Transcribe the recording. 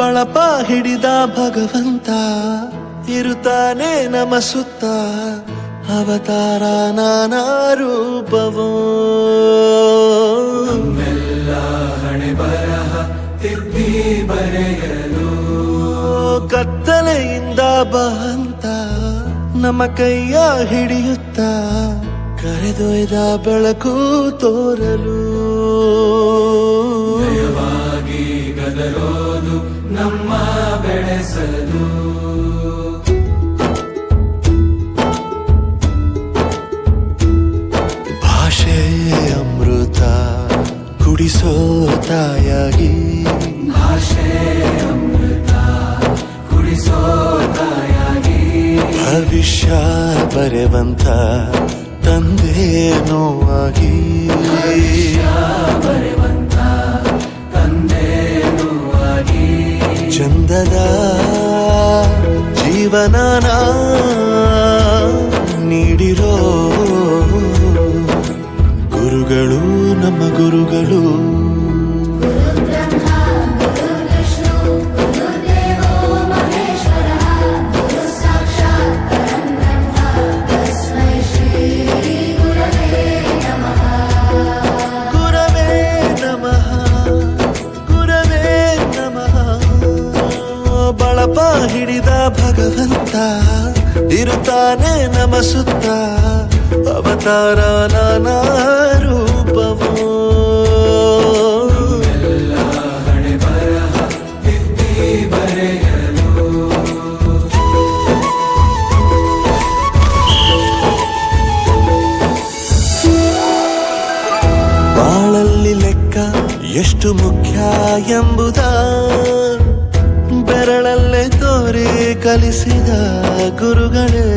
ಬಳಪ ಹಿಡಿದ ಭಗವಂತ ಇರುತ್ತಾನೆ ನಮ ಸುತ್ತ ಅವತಾರ ನಾನಾ ರೂಪವೋ ಹಣೆ ಬರಹ ತಿದ್ದಿ ಬರೆಯಲು ಕತ್ತಲೆಯಿಂದ ಬಹಂತ ನಮ್ಮ ಕೈಯ ಹಿಡಿಯುತ್ತ ಕರೆದೊಯ್ದ ಬೆಳಕು ತೋರಲು ದಯವಾಗಿ ಗದರೋದು ನಮ್ಮ ಬೆಳೆಸಲು ಭಾಷೆ ಅಮೃತ ಕುಡಿಸೋ ತಾಯಾಗಿ ಭಾಷೆ ಅಮೃತ ಕುಡಿಸೋ ತಾಯಾಗಿ ಭವಿಷ್ಯ ಬರೆವಂತ ತಂದೇನೋ ಆಗಿ ಬರೆವಂತ ತಂದೇನೂ ಆಗಿ ಚಂದದ ಜೀವನನ ನೀಡಿರೋ ಗುರುಗಳು ನಮ್ಮ ಗುರುಗಳು ಬಳಪ ಹಿಡಿದ ಭಗವಂತ ಇರುತ್ತಾನೆ ನಮ ಸುತ್ತ ಅವತಾರ ನಾನಾ ರೂಪವೋ ಹಣೆ ಬರಹ ತಿದ್ದಿ ಬರೆಯಲು ಬಾಳಲ್ಲಿ ಲೆಕ್ಕ ಎಷ್ಟು ಮುಖ್ಯ ಎಂಬುದ ಬೆರಳಲ್ಲೇ ತೋರಿ ಕಲಿಸಿದ ಗುರುಗಳೇ